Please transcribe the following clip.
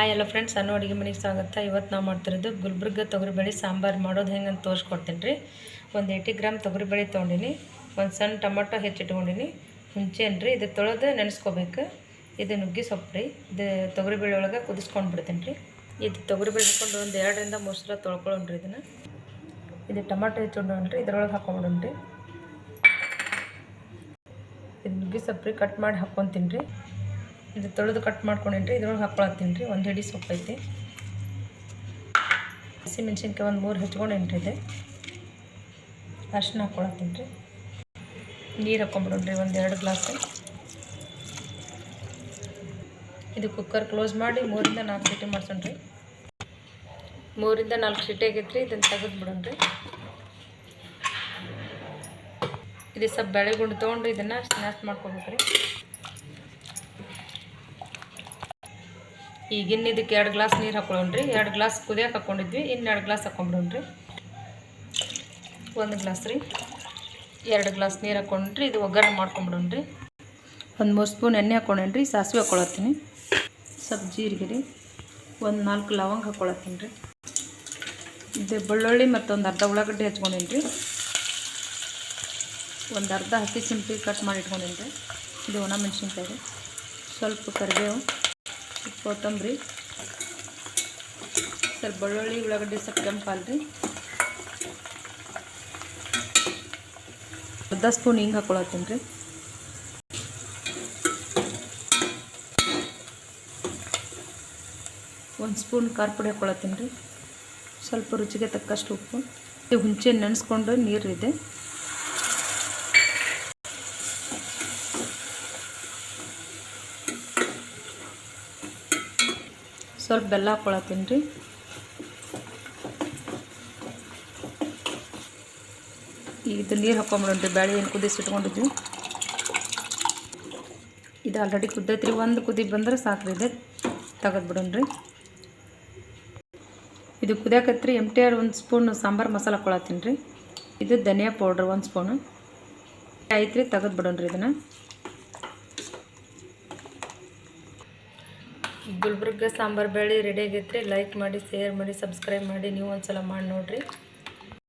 Hi hello friends, ನಾನು ಅಡುಗೆ ಮನೆಗೆ ಸ್ವಾಗತ. ಇವತ್ತು ನಾವು ಮಾಡ್ತಿರೋದು ಗುಲ್ಬರ್ಗ ತೊಗರಿಬೇಳೆ ಸಾಂಬಾರು ಮಾಡೋದು ಹೆಂಗೆ ಅಂತ ತೋರಿಸ್ಕೊಡ್ತೀನಿ ರೀ. ಒಂದು 80 ಗ್ರಾಮ್ ತೊಗರಿಬೇಳೆ ತೊಗೊಂಡಿನಿ, ಒಂದು ಸಣ್ಣ ಟೊಮೊಟೊ ಹೆಚ್ಚಿಟ್ಕೊಂಡಿನಿ, ಹುಂಚೆನ್ ರೀ ಇದು ತೊಳೆದು ನೆನೆಸ್ಕೋಬೇಕು. ಇದು ನುಗ್ಗೆ ಸೊಪ್ಪು ರೀ, ಇದು ತೊಗರಿಬೇಳೆ ಒಳಗೆ ಕುದಿಸ್ಕೊಂಡು ಬಿಡ್ತೀನಿ ರೀ. ಇದು ತೊಗರಿಬೇಳೆ ಹಾಕ್ಕೊಂಡು ಒಂದು 2 ರಿಂದ 3 ಸಲ ತೊಳ್ಕೊಳ್ಳೋಣ್ರಿ. ಇದು ಟೊಮೊಟೊ ಹೆಚ್ಚಿಟ್ಕೊಂಡ್ರಿ, ಇದ್ರೊಳಗೆ ಹಾಕ್ಕೊಂಬಿಡೋಣ್ರಿ. ಇದು ನುಗ್ಗೆ ಸೊಪ್ಪು ರೀ, ಕಟ್ ಮಾಡಿ ಹಾಕ್ಕೊತೀನಿ ರೀ. ಇದು ತೊಳೆದು ಕಟ್ ಮಾಡ್ಕೊಂಡೇನ್ರಿ, ಇದ್ರೊಳಗೆ ಹಾಕ್ಕೊಳತ್ತೀನಿ ರೀ. ಒಂದು ಹಿಡಿ ಸೊಪ್ಪು ಐತಿ, ಹಸಿಮೆಣ್ಸಿನ್ಕಾಯಿ ಒಂದು 3 ಹೆಚ್ಚಿಕೊಂಡೇನ್ರಿ. ಇದೆ ಅರ್ಶಿನ ಹಾಕ್ಕೊಳತ್ತೀನಿ ರೀ. ನೀರು ಹಾಕ್ಕೊಂಬಿಡೋಣ್ರಿ, ಒಂದು 2 ಗ್ಲಾಸ್. ಇದು ಕುಕ್ಕರ್ ಕ್ಲೋಸ್ ಮಾಡಿ 3 ರಿಂದ 4 ಸೀಟಿ ಮಾಡ್ಸೋಣ್ರಿ. 3 ರಿಂದ 4 ಸೀಟಿ ಆಗೈತೆ ರೀ. ಇದನ್ನು ತೆಗೆದು ಬಿಡೋಣ್ರಿ. ಇದು ಸ್ವಲ್ಪ ಬೆಳೆಗುಂಡು ತೊಗೊಂಡು ಇದನ್ನು ಸ್ನ್ಯಾಪ್ ಮಾಡ್ಕೊಬೇಕ್ರಿ. ಈಗ ಇದಕ್ಕೆ 2 ಗ್ಲಾಸ್ ನೀರು ಹಾಕ್ಕೊಳ್ಳೋಣ್ರಿ. 2 ಗ್ಲಾಸ್ ಕುದಿಯೋಕೆ ಹಾಕ್ಕೊಂಡಿದ್ವಿ, ಇನ್ನು 2 ಗ್ಲಾಸ್ ಹಾಕ್ಕೊಂಬಿಡೋಣ್ರಿ. 1 ಗ್ಲಾಸ್ ರೀ, 2 ಗ್ಲಾಸ್ ನೀರು ಹಾಕ್ಕೊಂಡ್ರಿ. ಇದು ಒಗ್ಗರಣೆ ಮಾಡ್ಕೊಂಬಿಡೋಣ್ರಿ. ಒಂದು 3 ಸ್ಪೂನ್ ಎಣ್ಣೆ ಹಾಕ್ಕೊಂಡೇನ್ರಿ. ಸಾಸಿವೆ ಹಾಕ್ಕೊಳತ್ತೀನಿ, ಸ್ವಲ್ಪ ಜೀರಿಗೆ ರೀ, ಒಂದು 4 ಲವಂಗ ಹಾಕ್ಕೊಳತ್ತೀನಿ ರೀ. ಇದು ಬೆಳ್ಳುಳ್ಳಿ ಮತ್ತು ಒಂದು ಅರ್ಧ ಉಳ್ಳಾಗಡ್ಡಿ ಹಚ್ಕೊಂಡೇನ್ರಿ. ಒಂದು ಅರ್ಧ ಹಸಿ ಸಿಂಪಿ ಕಟ್ ಮಾಡಿ ಇಟ್ಕೊಂಡೇನ್ರಿ. ಇದು ಒಣ ಮೆಣಸಿನ್ಕಾಯಿ ರೀ, ಸ್ವಲ್ಪ ಕರಿಬೇವು, ಕೊತ್ತಂಬರಿ, ಸ್ವಲ್ಪ ಬೆಳ್ಳುಳ್ಳಿ ಉಳ್ಳಾಗಡ್ಡಿ ಸ್ವಲ್ಪ ಕೆಂಪು ರೀ. ಅರ್ಧ ಸ್ಪೂನ್ ಹಿಂಗೆ ಹಾಕ್ಕೊಳತ್ತೀನಿ ರೀ. ಒಂದು ಸ್ಪೂನ್ ಖಾರ ಪುಡಿ ಹಾಕ್ಕೊಳತ್ತೀನಿ ರೀ. ಸ್ವಲ್ಪ ರುಚಿಗೆ ತಕ್ಕಷ್ಟು ಉಪ್ಪು. ಇದು ಹುಂಚೆ ನೆನೆಸ್ಕೊಂಡು ನೀರಿದೆ. ಸ್ವಲ್ಪ ಬೆಲ್ಲ ಹಾಕ್ಕೊಳತ್ತೀನಿ ರೀ. ಇದು ನೀರು ಹಾಕ್ಕೊಂಬಿಡೋಣ್ರಿ. ಬ್ಯಾಳೆ ಏನು ಕುದಿಸಿಟ್ಕೊಂಡಿದ್ವಿ, ಇದು ಆಲ್ರೆಡಿ ಕುದ್ದೈತ್ರಿ. ಒಂದು ಕುದಿ ಬಂದ್ರೆ ಸಾಕ್ರಿ, ಇದೆ ತೆಗೆದು ಬಿಡೋಣ್ರಿ. ಇದು ಕುದಿಯಾಕತ್ರಿ. MTR 1 ಸ್ಪೂನ್ ಸಾಂಬಾರು ಮಸಾಲೆ ಹಾಕ್ಕೊಳತ್ತೀನಿ ರೀ. ಇದು ಧನಿಯಾ ಪೌಡ್ರ್ 1 ಸ್ಪೂನು ಐತ್ರಿ. ತೆಗೆದು ಬಿಡೋಣ್ರಿ. ಇದನ್ನು ಗುಲ್ಬರ್ಗ ಸಾಂಬಾರು ಬೇಳೆ ರೆಡಿ ಆಗೈತ್ರಿ. ಲೈಕ್ ಮಾಡಿ, ಶೇರ್ ಮಾಡಿ, ಸಬ್ಸ್ಕ್ರೈಬ್ ಮಾಡಿ. ನೀವು ಒಂದು ಸಲ ಮಾಡಿ ನೋಡಿರಿ.